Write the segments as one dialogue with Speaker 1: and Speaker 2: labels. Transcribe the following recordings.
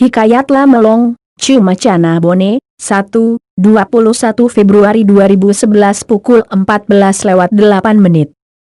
Speaker 1: Hikayat Lamelong, Cumacana Bone, 21 Februari 2011 pukul 14:08.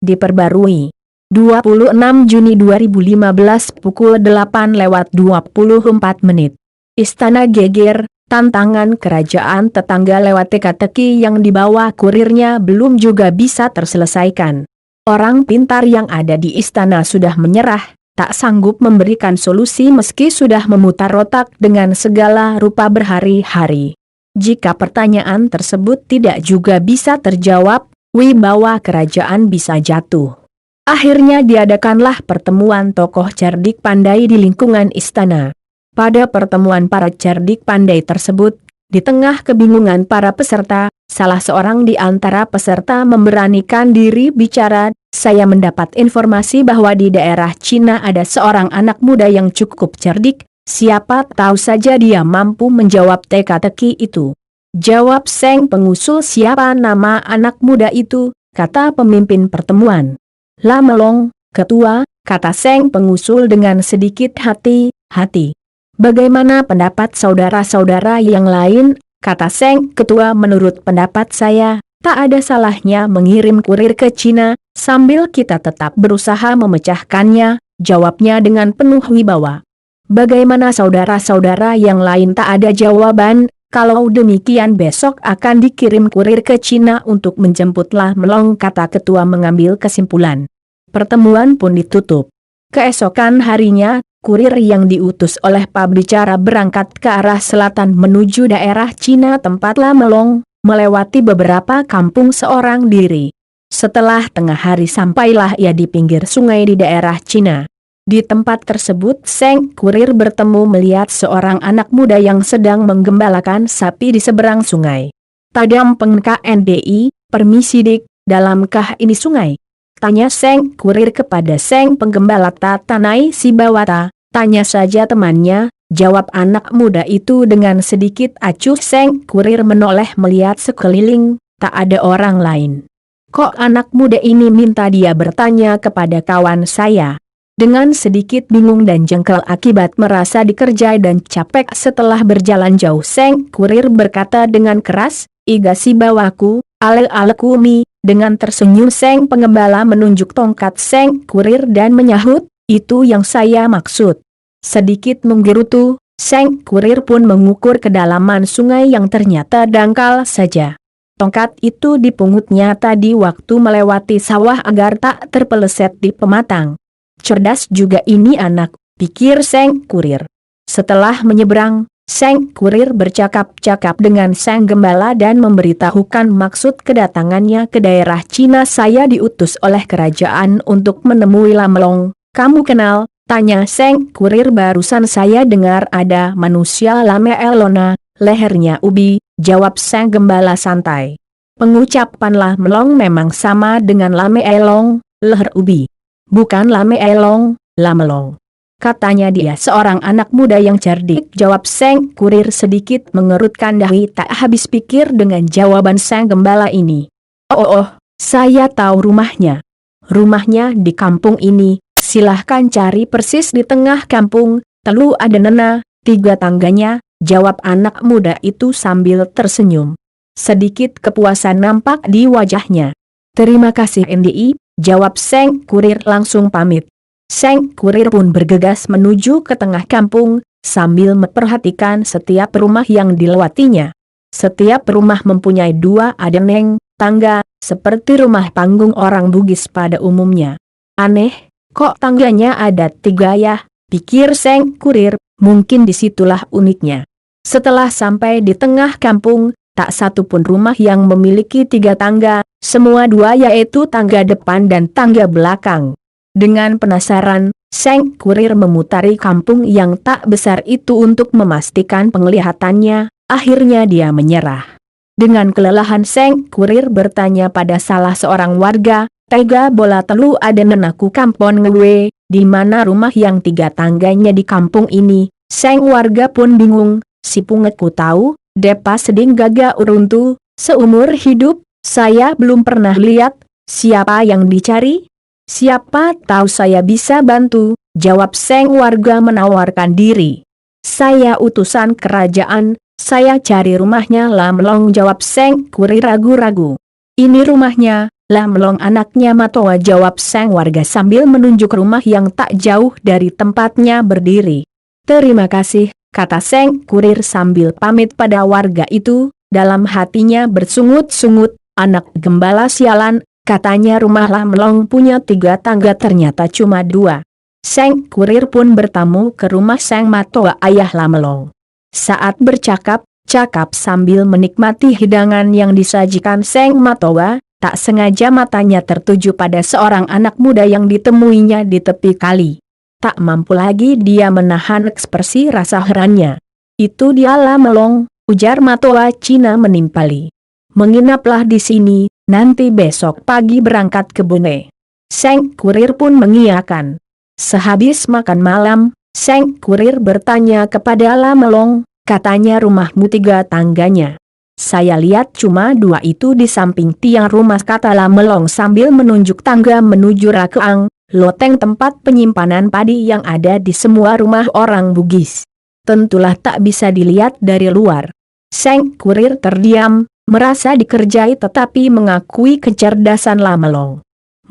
Speaker 1: Diperbarui 26 Juni 2015 pukul 8:24. Istana geger, tantangan kerajaan tetangga lewat teka-teki yang dibawa kurirnya belum juga bisa terselesaikan. Orang pintar yang ada di istana sudah menyerah, tak sanggup memberikan solusi meski sudah memutar otak dengan segala rupa berhari-hari. Jika pertanyaan tersebut tidak juga bisa terjawab, wibawa kerajaan bisa jatuh. Akhirnya diadakanlah pertemuan tokoh cerdik pandai di lingkungan istana. Pada pertemuan para cerdik pandai tersebut, di tengah kebingungan para peserta, salah seorang di antara peserta memberanikan diri bicara. Saya mendapat informasi bahwa di daerah Cina ada seorang anak muda yang cukup cerdik, siapa tahu saja dia mampu menjawab teka-teki itu. Jawab Seng pengusul. Siapa nama anak muda itu, kata pemimpin pertemuan. Lamelong, ketua, kata Seng pengusul dengan sedikit hati-hati. Bagaimana pendapat saudara-saudara yang lain, kata Seng ketua. Menurut pendapat saya, tak ada salahnya mengirim kurir ke Cina, sambil kita tetap berusaha memecahkannya, jawabnya dengan penuh wibawa. Bagaimana saudara-saudara yang lain? Tak ada jawaban. Kalau demikian besok akan dikirim kurir ke Cina untuk menjemput Lamelong, kata ketua mengambil kesimpulan. Pertemuan pun ditutup. Keesokan harinya, kurir yang diutus oleh pembicara berangkat ke arah selatan menuju daerah Cina tempat Lamelong, melewati beberapa kampung seorang diri. Setelah tengah hari sampailah ia di pinggir sungai di daerah Cina. Di tempat tersebut Seng kurir bertemu melihat seorang anak muda yang sedang menggembalakan sapi di seberang sungai. Tadam pengka NDI, permisi dik, dalamkah ini sungai? Tanya Seng kurir kepada Seng penggembala. Tatanai si bawata, tanya saja temannya, jawab anak muda itu dengan sedikit acuh. Seng kurir menoleh melihat sekeliling, tak ada orang lain. Kok anak muda ini minta dia bertanya kepada kawan saya? Dengan sedikit bingung dan jengkel akibat merasa dikerjai dan capek setelah berjalan jauh, Seng kurir berkata dengan keras, "Iga si bawaku, ale-alekumi." Dengan tersenyum Seng pengembala menunjuk tongkat Seng kurir dan menyahut, "Itu yang saya maksud." Sedikit menggerutu, Seng kurir pun mengukur kedalaman sungai yang ternyata dangkal saja. Tongkat itu dipungutnya tadi waktu melewati sawah agar tak terpeleset di pematang. Cerdas juga ini anak, pikir Seng kurir. Setelah menyeberang, Seng kurir bercakap-cakap dengan Sang Gembala dan memberitahukan maksud kedatangannya ke daerah Cina. "Saya diutus oleh kerajaan untuk menemui Lamelong. Kamu kenal?" tanya Seng kurir. "Barusan saya dengar ada manusia Lamelona, lehernya ubi," jawab Sang Gembala santai. Pengucapan Lamelong memang sama dengan Lamelong, leher ubi. Bukan Lamelong, Lamelong. Katanya dia seorang anak muda yang cerdik, jawab Seng kurir sedikit mengerutkan dahi. Tak habis pikir dengan jawaban Sang Gembala ini. Oh, saya tahu rumahnya. Rumahnya di kampung ini, silahkan cari persis di tengah kampung, telu ada nena, 3 tangganya, jawab anak muda itu sambil tersenyum. Sedikit kepuasan nampak di wajahnya. "Terima kasih NDI," jawab Seng kurir langsung pamit. Seng kurir pun bergegas menuju ke tengah kampung, sambil memperhatikan setiap rumah yang dilewatinya. Setiap rumah mempunyai 2 adeneng, tangga, seperti rumah panggung orang Bugis pada umumnya. "Aneh, kok tangganya ada 3 ya?" pikir Seng kurir, mungkin disitulah uniknya. Setelah sampai di tengah kampung, tak satu pun rumah yang memiliki 3 tangga, semua 2 yaitu tangga depan dan tangga belakang. Dengan penasaran, Seng kurir memutari kampung yang tak besar itu untuk memastikan penglihatannya, akhirnya dia menyerah. Dengan kelelahan Seng kurir bertanya pada salah seorang warga, "Tega bola telu ada nenaku kampon ngewe, di mana rumah yang 3 tangganya di kampung ini?" Seng warga pun bingung, "Si pungetku tahu, depa seding gaga uruntu, seumur hidup, saya belum pernah lihat, siapa yang dicari?" "Siapa tahu saya bisa bantu," jawab Seng warga menawarkan diri. Saya utusan kerajaan, saya cari rumahnya Lam Long, jawab Seng Kurir ragu-ragu. Ini rumahnya, Lam Long anaknya Matoa, jawab Seng warga sambil menunjuk rumah yang tak jauh dari tempatnya berdiri. Terima kasih, kata Seng Kurir sambil pamit pada warga itu, dalam hatinya bersungut-sungut, anak gembala sialan, katanya rumah Lam Long punya 3 tangga ternyata cuma 2. Seng Kurir pun bertamu ke rumah Seng Matoa ayah Lam Long. Saat bercakap-cakap sambil menikmati hidangan yang disajikan Seng Matoa, tak sengaja matanya tertuju pada seorang anak muda yang ditemuinya di tepi kali. Tak mampu lagi dia menahan ekspresi rasa herannya. Itu dia Lam Long, ujar Matoa Cina menimpali. Menginaplah di sini, nanti besok pagi berangkat ke Bone. Seng Kurir pun mengiyakan. Sehabis makan malam, Seng Kurir bertanya kepada Lam Long, katanya rumahmu 3 tangganya. Saya lihat cuma 2 itu di samping tiang rumah, kata Lam Long sambil menunjuk tangga menuju Rakeang, loteng tempat penyimpanan padi yang ada di semua rumah orang Bugis. Tentulah tak bisa dilihat dari luar. Seng Kurir terdiam, merasa dikerjai tetapi mengakui kecerdasan Lam Long.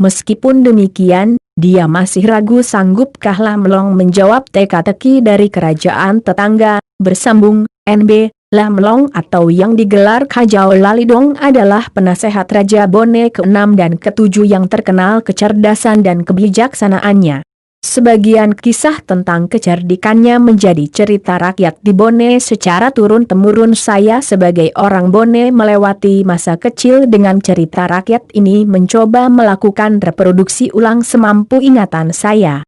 Speaker 1: Meskipun demikian, dia masih ragu sanggupkah Lam Long menjawab teka-teki dari kerajaan tetangga. Bersambung, NB, Lam Long atau yang digelar Kajau Lalidong adalah penasehat Raja Bone ke-6 dan ke-7 yang terkenal kecerdasan dan kebijaksanaannya. Sebagian kisah tentang kecerdikannya menjadi cerita rakyat di Bone secara turun-temurun. Saya sebagai orang Bone melewati masa kecil dengan cerita rakyat ini, mencoba melakukan reproduksi ulang semampu ingatan saya.